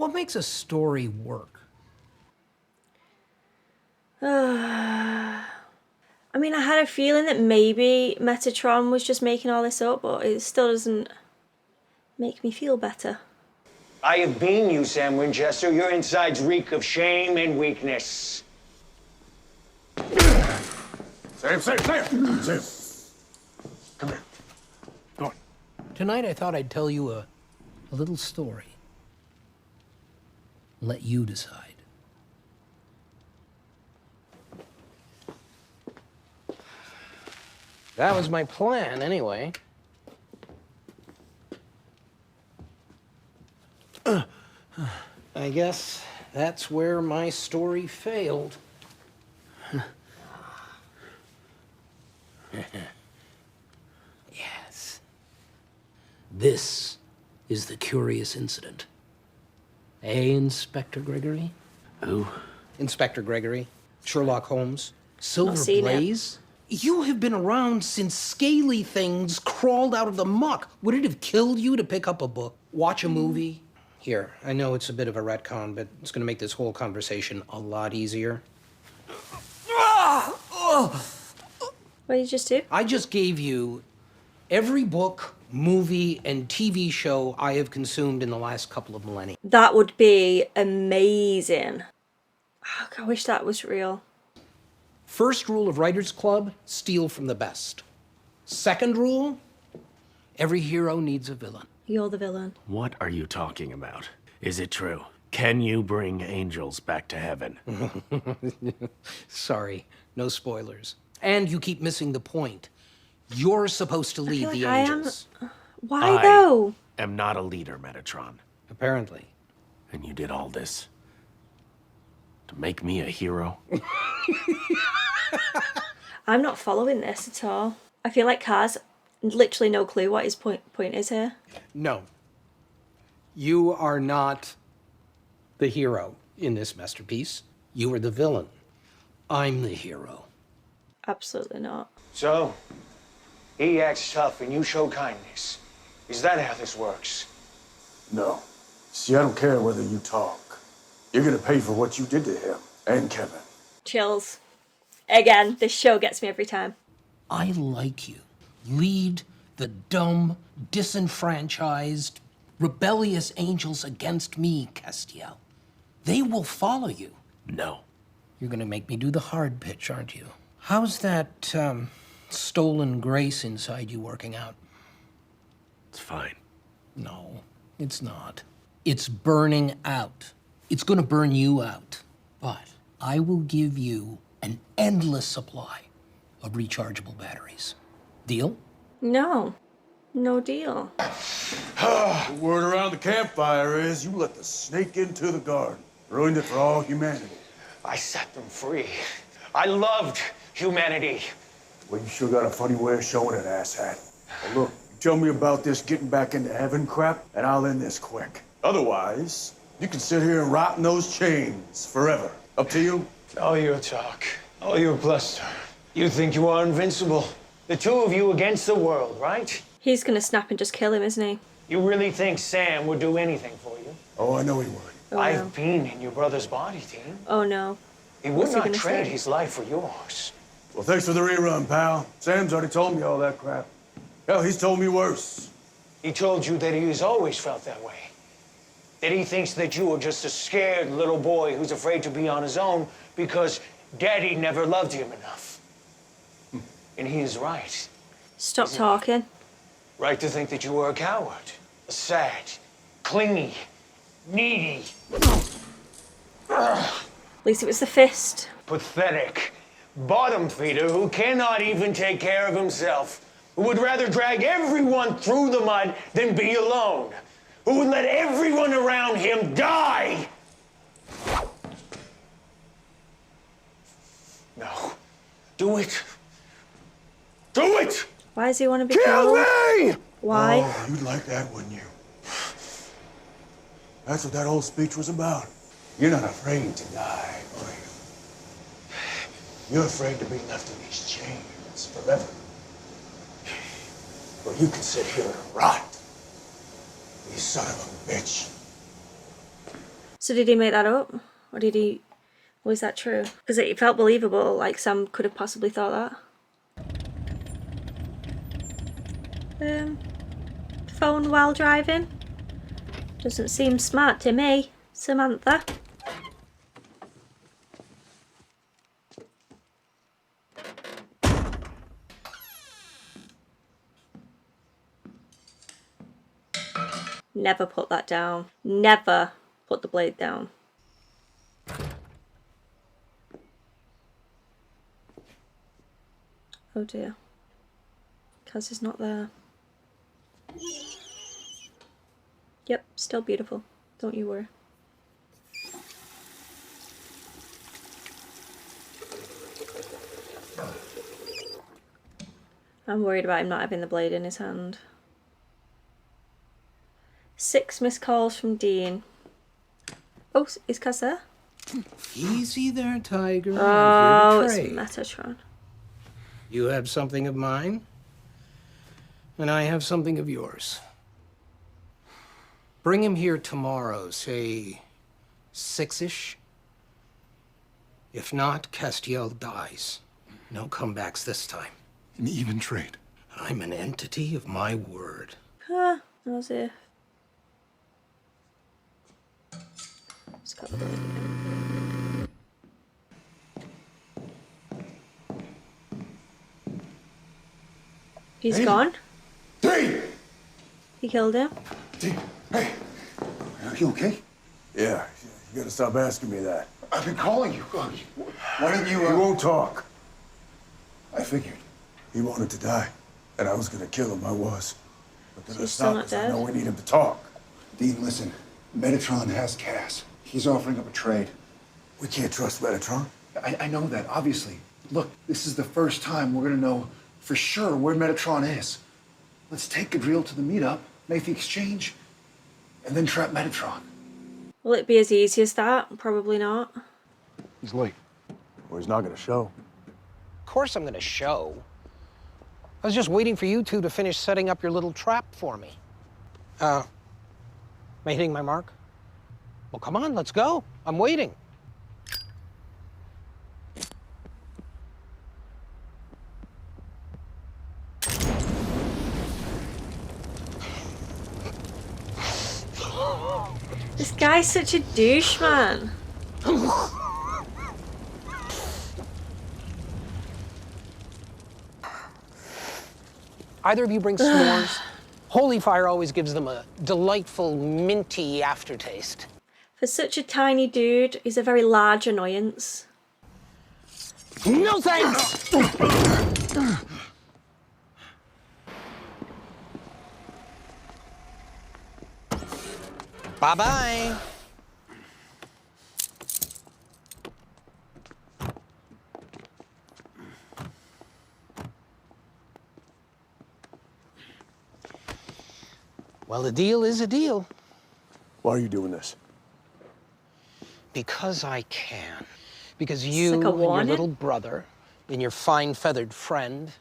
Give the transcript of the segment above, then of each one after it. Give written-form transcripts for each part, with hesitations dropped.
What makes a story work? I mean, I had a feeling that maybe Metatron was just making all this up, but it still doesn't make me feel better. I have been you, Sam Winchester. Your insides reek of shame and weakness. Sam! Sam! Come here. Go on. Tonight I thought I'd tell you a little story. Let you decide. That was my plan, anyway. I guess that's where my story failed. Yes. This is the curious incident. Inspector Gregory? Who? Inspector Gregory. Sherlock Holmes. Silver seen it. Blaze? You have been around since scaly things crawled out of the muck. Would it have killed you to pick up a book, watch a movie? Here, I know it's a bit of a retcon, but it's going to make this whole conversation a lot easier. What did you just do? I just gave you every book, movie, and TV show I have consumed in the last couple of millennia. That would be amazing. Oh, I wish that was real. First rule of Writers Club, steal from the best. Second rule, every hero needs a villain. You're the villain. What are you talking about? Is it true? Can you bring angels back to heaven? Sorry, no spoilers. And you keep missing the point. You're supposed to lead the angels. Why though? I am not a leader, Metatron. Apparently. And you did all this to make me a hero? I'm not following this at all. I feel like Kaz literally no clue what his point is here. No. You are not the hero in this masterpiece. You are the villain. I'm the hero. Absolutely not. So, he acts tough and you show kindness. Is that how this works? No. See, I don't care whether you talk. You're gonna pay for what you did to him and Kevin. Chills. Again, this show gets me every time. I like you. Lead the dumb, disenfranchised, rebellious angels against me, Castiel. They will follow you. No. You're gonna make me do the hard pitch, aren't you? How's that, stolen grace inside you working out? It's fine. No, it's not. It's burning out. It's gonna burn you out. But I will give you an endless supply of rechargeable batteries. Deal? No. No deal. The word around the campfire is you let the snake into the garden. Ruined it for all humanity. I set them free. I loved humanity. Well, you sure got a funny way of showing it, asshat. Well, look, you tell me about this getting back into heaven crap, and I'll end this quick. Otherwise, you can sit here and rot in those chains forever. Up to you. All your talk, all your bluster. You think you are invincible. The two of you against the world, right? He's gonna snap and just kill him, isn't he? You really think Sam would do anything for you? Oh, I know he would. Oh, I've no. been in your brother's body, team. Oh no. He would What's he not gonna trade say? his life for yours. Well, thanks for the rerun, pal. Sam's already told me all that crap. Hell, he's told me worse. He told you that he has always felt that way. That he thinks that you are just a scared little boy who's afraid to be on his own because Daddy never loved him enough. And he is right. Stop talking. Right to think that you are a coward. A sad, clingy, needy, At least it was the fist. pathetic bottom feeder who cannot even take care of himself. Who would rather drag everyone through the mud than be alone. Who would let everyone around him die. No. Do it. Do it! Why does he want to be Kill killed? me! Why? Oh, you'd like that, wouldn't you? That's what that whole speech was about. You're not afraid to die, are you? You're afraid to be left in these chains forever. Well, you can sit here and rot. You son of a bitch. So did he make that up? Or did he... Was that true? Because it felt believable, like Sam could have possibly thought that. Phone while driving? Doesn't seem smart to me, Samantha. Never put that down. Never put the blade down. Oh dear. Kaz is not there. Yep, still beautiful. Don't you worry. I'm worried about him not having the blade in his hand. 6 missed calls from Dean. Oh, is Kaz there? Easy there, Tiger. Oh, I'm it's here to trade. Metatron. You have something of mine, and I have something of yours. Bring him here tomorrow, say 6-ish. If not, Castiel dies. No comebacks this time. An even trade. I'm an entity of my word. Ah, as if. It's got the blade again. He's gone? Dean! He killed him? Dean, hey. Are you okay? Yeah, you gotta stop asking me that. I've been calling you. Why didn't you, He won't talk. I figured. He wanted to die, and I was gonna kill him, I was. But then I He's still stopped not 'cause I dead? know we need him to talk. Dean, listen. Metatron has Cass. He's offering up a trade. We can't trust Metatron. I know that, obviously. Look, this is the first time we're gonna know for sure where Metatron is. Let's take Gadriel to the meetup, make the exchange, and then trap Metatron. Will it be as easy as that? Probably not. He's late. Or he's not gonna show. Of course I'm gonna show. I was just waiting for you two to finish setting up your little trap for me. Am I hitting my mark? Well, come on, let's go. I'm waiting. This guy's such a douche, man. Either of you bring s'mores? Holy fire always gives them a delightful, minty aftertaste. For such a tiny dude, he's a very large annoyance. No thanks! Bye-bye. Well, a deal is a deal. Why are you doing this? Because I can. Because you like a and your warning? little brother and your fine-feathered friend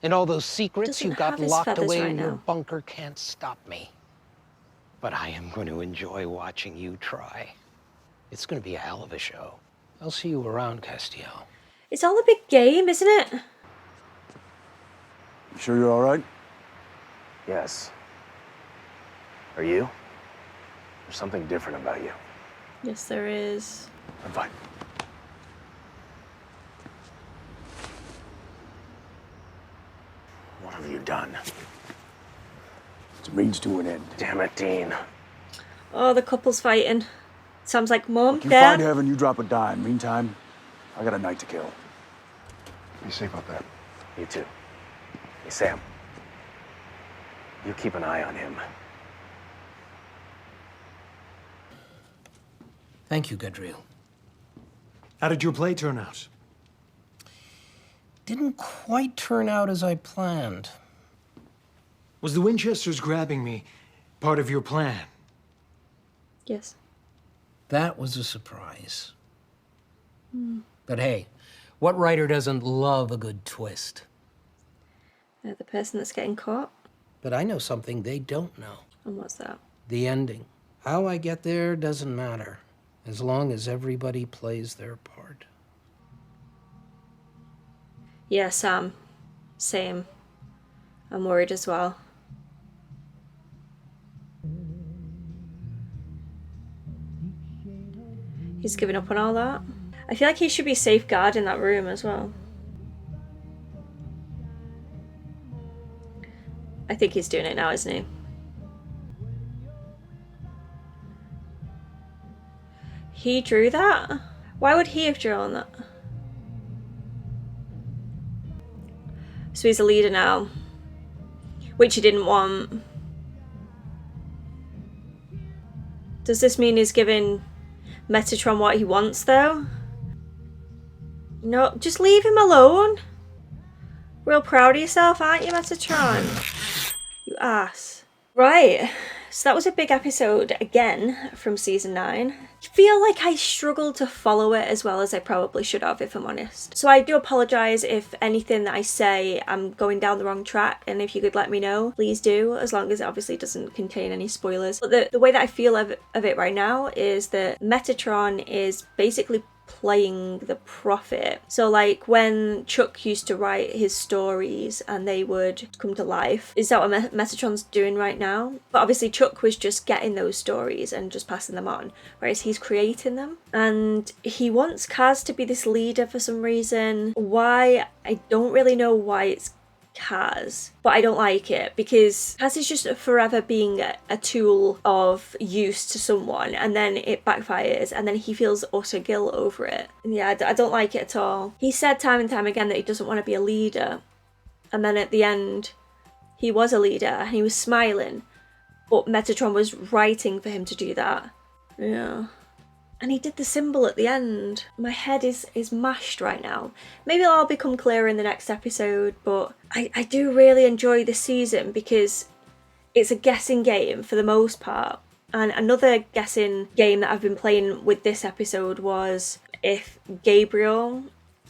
and all those secrets Doesn't you got have his locked feathers away right in your now. bunker can't stop me. But I am going to enjoy watching you try. It's going to be a hell of a show. I'll see you around, Castiel. It's all a big game, isn't it? You sure you're all right? Yes. Are you? There's something different about you. Yes, there is. I'm fine. What have you done? It's a means to an end. Damn it, Dean. Oh, the couple's fighting. Sam's like, Mum, You find Dad. heaven, you drop a dime. Meantime, I got a night to kill. Be safe out there. You too. Hey, Sam. You keep an eye on him. Thank you, Gadriel. How did your play turn out? Didn't quite turn out as I planned. Was the Winchesters grabbing me part of your plan? Yes. That was a surprise. But hey, what writer doesn't love a good twist? The person that's getting caught. But I know something they don't know. And what's that? The ending. How I get there doesn't matter. as long as everybody plays their part. Yeah, Sam. Same. I'm worried as well. He's giving up on all that. I feel like he should be safeguarding that room as well. I think he's doing it now, isn't he? He drew that? Why would he have drawn that? So he's a leader now, which he didn't want. Does this mean he's giving Metatron what he wants though? No, just leave him alone. Real proud of yourself, aren't you, Metatron? You ass. Right, so that was a big episode again from season 9. I feel like I struggled to follow it as well as I probably should have, if I'm honest. So I do apologise if anything that I say I'm going down the wrong track, and if you could let me know, please do, as long as it obviously doesn't contain any spoilers. But the way that I feel of it right now is that Metatron is basically playing the prophet. So like when Chuck used to write his stories and they would come to life, is that what Metatron's doing right now? But obviously Chuck was just getting those stories and just passing them on, whereas he's creating them. And he wants Kaz to be this leader for some reason. Why? I don't really know why it's Kaz, but I don't like it because Kaz is just forever being a tool of use to someone, and then it backfires and then he feels utter guilt over it. And yeah, I don't like it at all. He said time and time again that he doesn't want to be a leader, and then at the end he was a leader and he was smiling, but Metatron was writing for him to do that. Yeah. And he did the symbol at the end. My head is mashed right now. Maybe it'll all become clearer in the next episode, but I do really enjoy this season because it's a guessing game for the most part. And another guessing game that I've been playing with this episode was if Gabriel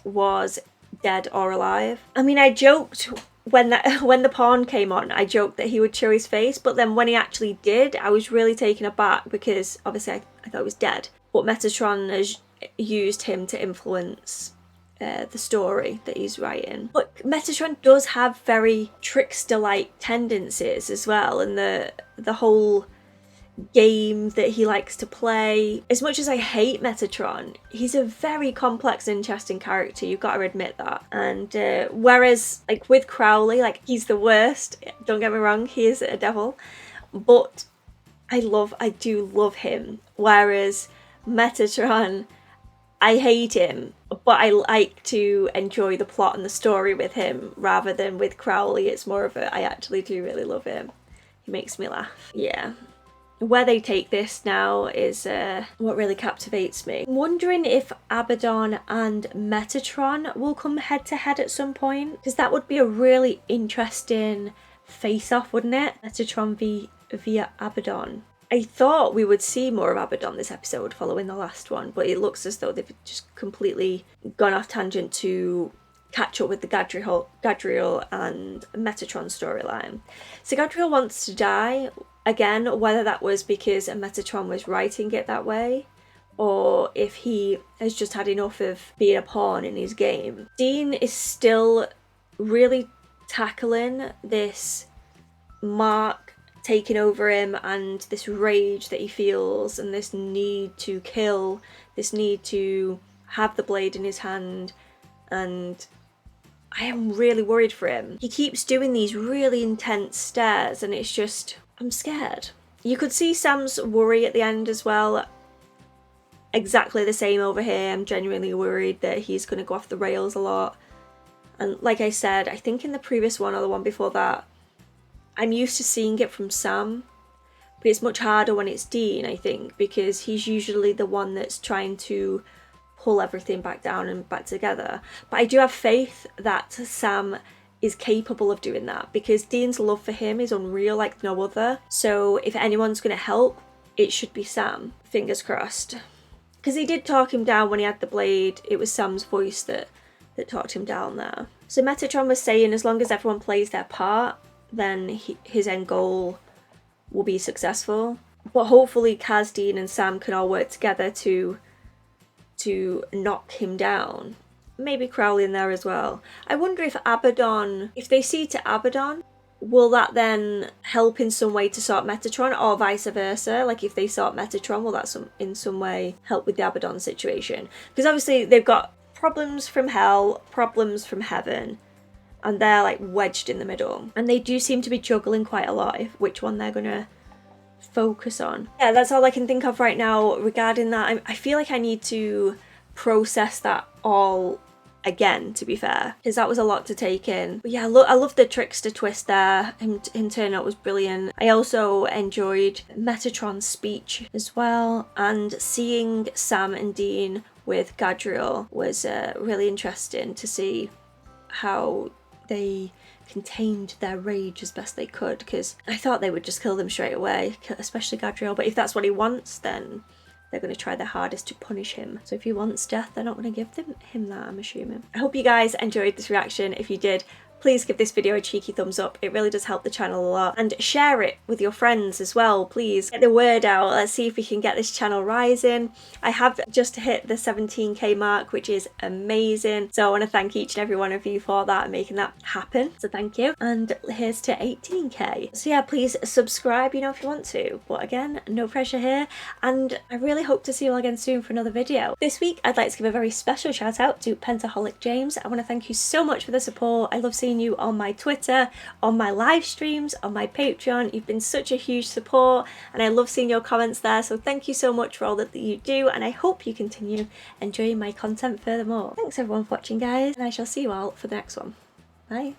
was dead or alive. I mean, I joked when the pawn came on, I joked that he would show his face, but then when he actually did, I was really taken aback because obviously I thought he was dead. But Metatron has used him to influence the story that he's writing. But Metatron does have very trickster-like tendencies as well, and the whole game that he likes to play. As much as I hate Metatron, he's a very complex and interesting character, you've got to admit that. And whereas like with Crowley, like he's the worst, don't get me wrong, he is a devil, but I do love him. Whereas Metatron, I hate him, but I like to enjoy the plot and the story with him rather than with Crowley. It's more of I actually do really love him. He makes me laugh. Yeah. Where they take this now is what really captivates me. I'm wondering if Abaddon and Metatron will come head to head at some point, because that would be a really interesting face-off, wouldn't it? Metatron via Abaddon. I thought we would see more of Abaddon this episode following the last one, but it looks as though they've just completely gone off tangent to catch up with the Gadriel and Metatron storyline. So Gadriel wants to die, again, whether that was because Metatron was writing it that way, or if he has just had enough of being a pawn in his game. Dean is still really tackling this Mark taking over him and this rage that he feels and this need to kill, this need to have the blade in his hand, and I am really worried for him. He keeps doing these really intense stares and it's just, I'm scared. You could see Sam's worry at the end as well. Exactly the same over here. I'm genuinely worried that he's going to go off the rails a lot. And like I said, I think in the previous one or the one before that, I'm used to seeing it from Sam, but it's much harder when it's Dean, I think, because he's usually the one that's trying to pull everything back down and back together. But I do have faith that Sam is capable of doing that, because Dean's love for him is unreal like no other. So if anyone's going to help, it should be Sam. Fingers crossed. Because he did talk him down when he had the blade. It was Sam's voice that talked him down there. So Metatron was saying as long as everyone plays their part, then his end goal will be successful. But hopefully Kaz, Dean and Sam can all work together to knock him down. Maybe Crowley in there as well. I wonder if Abaddon, if they see to Abaddon, will that then help in some way to sort Metatron, or vice versa? Like if they sort Metatron, will that in some way help with the Abaddon situation? Because obviously they've got problems from hell, problems from heaven, and they're like wedged in the middle. And they do seem to be juggling quite a lot of which one they're gonna focus on. Yeah, that's all I can think of right now regarding that. I feel like I need to process that all again, to be fair, because that was a lot to take in. But yeah, I love the trickster twist there. Him turning out was brilliant. I also enjoyed Metatron's speech as well, and seeing Sam and Dean with Gadriel was really interesting to see how they contained their rage as best they could, because I thought they would just kill them straight away, especially Gadriel, but if that's what he wants, then they're going to try their hardest to punish him. So if he wants death, they're not going to give him that, I'm assuming. I hope you guys enjoyed this reaction. If you did, please give this video a cheeky thumbs up. It really does help the channel a lot. And share it with your friends as well, please. Get the word out. Let's see if we can get this channel rising. I have just hit the 17k mark, which is amazing. So I want to thank each and every one of you for that and making that happen. So thank you. And here's to 18k. So yeah, please subscribe, you know, if you want to. But again, no pressure here. And I really hope to see you all again soon for another video. This week, I'd like to give a very special shout out to PentaholicJames. I want to thank you so much for the support. I love seeing you on my Twitter, on my live streams, on my Patreon. You've been such a huge support and I love seeing your comments there, so thank you so much for all that you do, and I hope you continue enjoying my content furthermore. Thanks everyone for watching, guys, and I shall see you all for the next one. Bye.